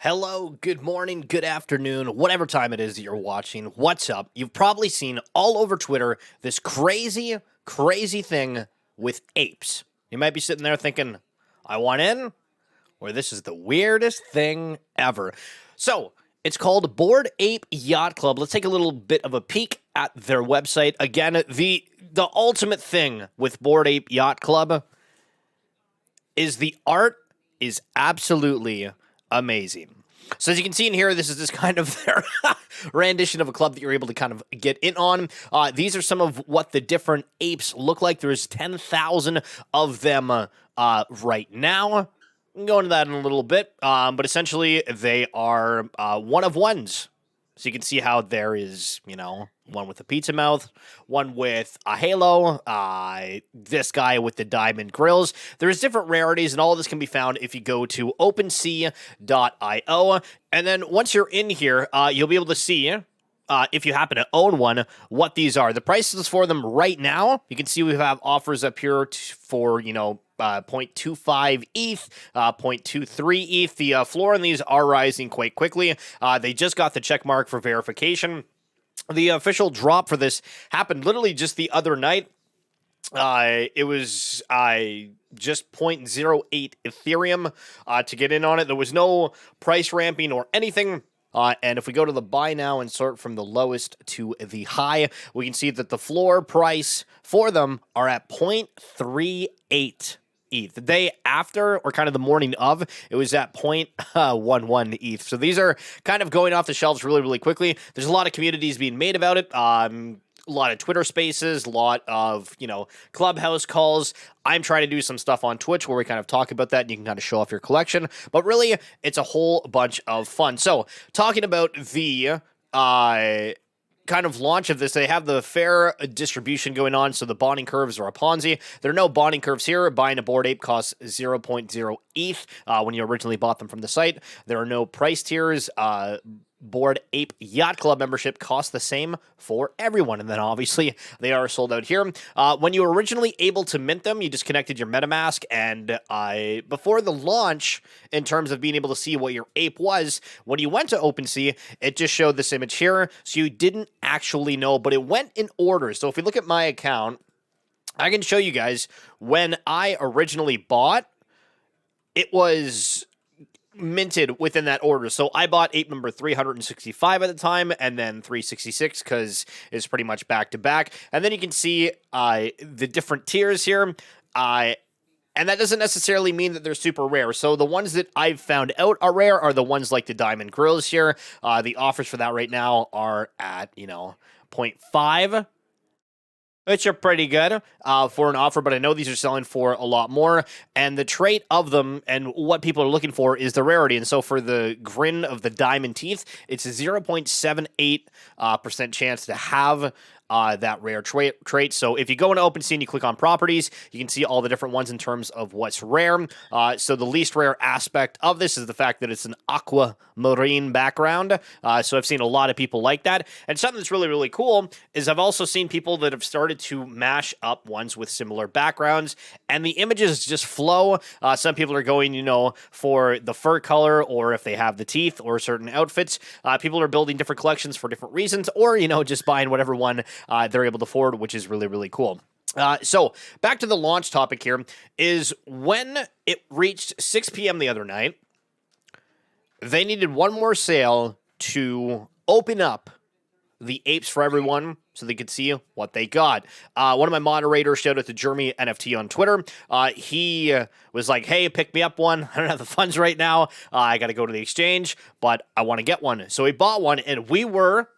Hello, good morning, good afternoon, whatever time it is that you're watching. What's up? You've probably seen all over Twitter this crazy thing with apes. You might be sitting there thinking, I want in, or this is the weirdest thing ever. So, it's called Bored Ape Yacht Club. Let's take a little bit of a peek at their website. Again, the ultimate thing with Bored Ape Yacht Club is the art is absolutely amazing. So as you can see in here, this is just kind of their rendition of a club that you're able to kind of get in on. These are some of what the different apes look like. There's 10,000 of them right now. We'll go into that in a little bit, but essentially they are one of ones. So you can see how there is, one with a pizza mouth, one with a halo, this guy with the diamond grills. There's different rarities, and all of this can be found if you go to OpenSea.io. And then once you're in here, you'll be able to see, if you happen to own one, what these are. The prices for them right now, you can see we have offers up here for, 0.25 ETH, 0.23 ETH. The floor on these are rising quite quickly. They just got the check mark for verification. The official drop for this happened literally just the other night. It was just 0.08 Ethereum to get in on it. There was no price ramping or anything. And if we go to the buy now and sort from the lowest to the high, we can see that the floor price for them are at 0.38 ETH. The day after, or kind of the morning of, it was at 0.11 ETH. So these are kind of going off the shelves really, really quickly. There's a lot of communities being made about it. A lot of Twitter spaces, a lot of, Clubhouse calls. I'm trying to do some stuff on Twitch where we kind of talk about that and you can kind of show off your collection. But really, it's a whole bunch of fun. So, talking about the kind of launch of this, they have the fair distribution going on, so the bonding curves are a Ponzi. There are no bonding curves here. Buying a Bored Ape costs 0.0 ETH when you originally bought them from the site. There are no price tiers. Bored Ape Yacht Club membership costs the same for everyone, and then obviously they are sold out here. When you were originally able to mint them, you just connected your MetaMask, and before the launch, in terms of being able to see what your ape was, when you went to OpenSea, it just showed this image here, so you didn't actually know, but it went in order. So if we look at my account, I can show you guys when I originally bought, it was minted within that order. So I bought ape number 365 at the time, and then 366 because it's pretty much back to back. And then you can see the different tiers here. And that doesn't necessarily mean that they're super rare. So the ones that I've found out are rare are the ones like the diamond grills here. The offers for that right now are at, 0.5. Which are pretty good for an offer, but I know these are selling for a lot more. And the trait of them and what people are looking for is the rarity. And so for the grin of the diamond teeth, it's a 0.78% chance to have that rare trait. So if you go into OpenSea and you click on properties, you can see all the different ones in terms of what's rare. So the least rare aspect of this is the fact that it's an aquamarine background. So I've seen a lot of people like that. And something that's really, really cool is I've also seen people that have started to mash up ones with similar backgrounds, and the images just flow. Some people are going, for the fur color, or if they have the teeth or certain outfits. People are building different collections for different reasons, or, just buying whatever one they're able to afford, which is really, really cool. So back to the launch topic here is when it reached 6 p.m. the other night, they needed one more sale to open up the apes for everyone so they could see what they got. One of my moderators, shout out to Jeremy NFT on Twitter, he was like, hey, pick me up one. I don't have the funds right now. I got to go to the exchange, but I want to get one. So he bought one, and we were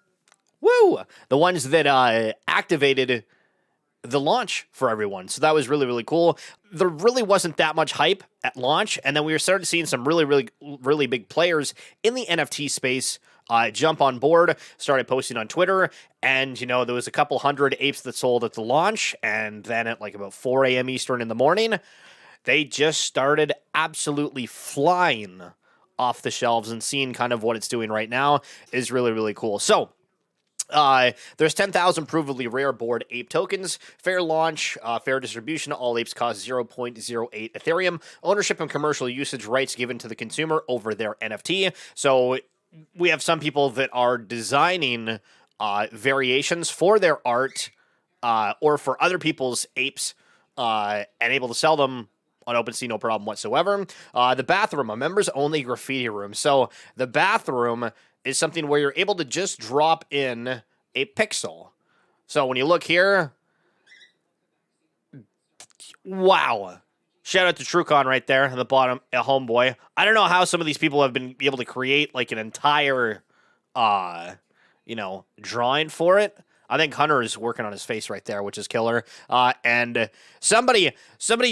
the ones that activated the launch for everyone. So that was really, really cool. There really wasn't that much hype at launch, and then we started seeing some really, really, really big players in the NFT space jump on board, started posting on Twitter, and, there was a couple hundred apes that sold at the launch, and then at like about 4 a.m. Eastern in the morning, they just started absolutely flying off the shelves, and seeing kind of what it's doing right now is really, really cool. So There's 10,000 provably rare Bored Ape tokens. Fair launch, fair distribution. All apes cost 0.08 Ethereum. Ownership and commercial usage rights given to the consumer over their NFT. So we have some people that are designing variations for their art or for other people's apes and able to sell them on OpenSea, no problem whatsoever. The bathroom, a members-only graffiti room. So the bathroom is something where you're able to just drop in a pixel. So when you look here, wow. Shout out to TrueCon right there at the bottom, a homeboy. I don't know how some of these people have been able to create like an entire, drawing for it. I think Hunter is working on his face right there, which is killer. And somebody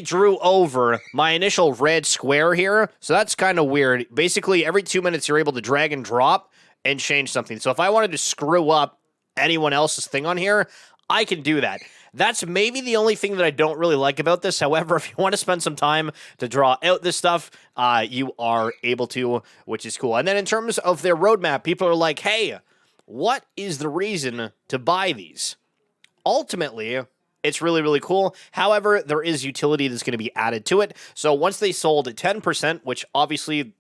drew over my initial red square here, so that's kind of weird. Basically, every 2 minutes, you're able to drag and drop and change something. So if I wanted to screw up anyone else's thing on here, I can do that. That's maybe the only thing that I don't really like about this. However, if you want to spend some time to draw out this stuff, you are able to, which is cool. And then in terms of their roadmap, people are like, hey, what is the reason to buy these? Ultimately, it's really, really cool. However, there is utility that's going to be added to it. So once they sold at 10%, which obviously,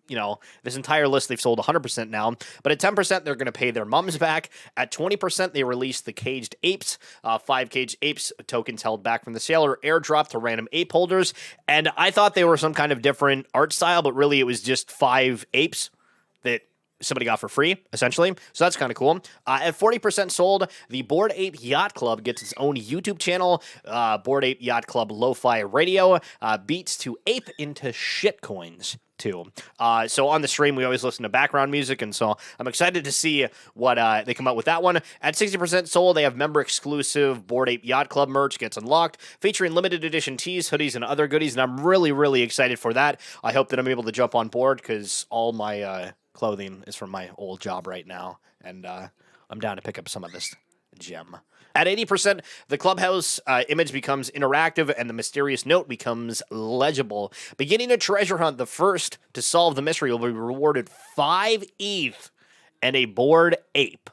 this entire list, they've sold 100% now. But at 10%, they're going to pay their mums back. At 20%, they released the Caged Apes. 5 Caged Apes tokens held back from the sale or airdropped to random ape holders. And I thought they were some kind of different art style, but really it was just 5 apes that somebody got for free, essentially. So that's kind of cool. At 40% sold, the Bored Ape Yacht Club gets its own YouTube channel. Bored Ape Yacht Club Lo-Fi Radio beats to ape into shitcoins, too. So on the stream, we always listen to background music, and so I'm excited to see what they come out with that one. At 60% sold, they have member-exclusive Bored Ape Yacht Club merch gets unlocked, featuring limited edition tees, hoodies, and other goodies, and I'm really, really excited for that. I hope that I'm able to jump on board, because all my clothing is from my old job right now, and I'm down to pick up some of this gem. At 80%, the clubhouse image becomes interactive and the mysterious note becomes legible. Beginning a treasure hunt, the first to solve the mystery will be rewarded 5 ETH and a Bored Ape.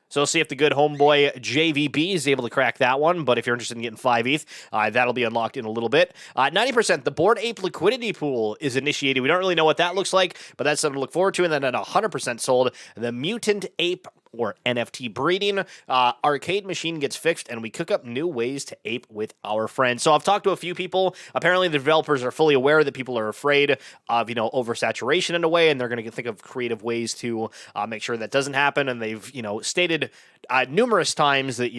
So we'll see if the good homeboy JVB is able to crack that one. But if you're interested in getting 5 ETH, that'll be unlocked in a little bit. 90%, the Bored Ape liquidity pool is initiated. We don't really know what that looks like, but that's something to look forward to. And then at 100% sold, the Mutant Ape or NFT breeding arcade machine gets fixed, and we cook up new ways to ape with our friends. So I've talked to a few people. Apparently, the developers are fully aware that people are afraid of, oversaturation in a way, and they're going to think of creative ways to make sure that doesn't happen. And they've, stated numerous times that,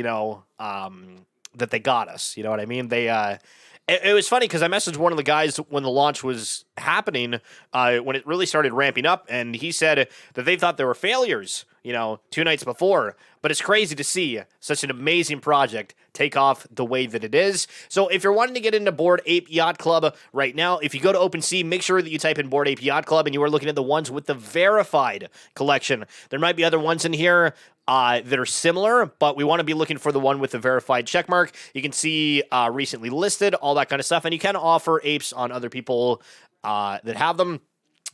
that they got us. You know what I mean? It was funny because I messaged one of the guys when the launch was happening, when it really started ramping up, and he said that they thought there were failures, 2 nights before. But it's crazy to see such an amazing project take off the way that it is. So if you're wanting to get into Bored Ape Yacht Club right now, if you go to OpenSea, make sure that you type in Bored Ape Yacht Club, and you are looking at the ones with the verified collection. There might be other ones in here that are similar, but we want to be looking for the one with the verified checkmark. You can see recently listed, all that kind of stuff, and you can offer apes on other people that have them.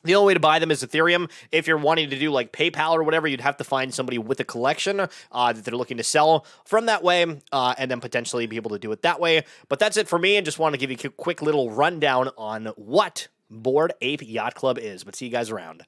The only way to buy them is Ethereum. If you're wanting to do like PayPal or whatever, you'd have to find somebody with a collection that they're looking to sell from that way, and then potentially be able to do it that way. But that's it for me, and just want to give you a quick little rundown on what Bored Ape Yacht Club is. But see you guys around.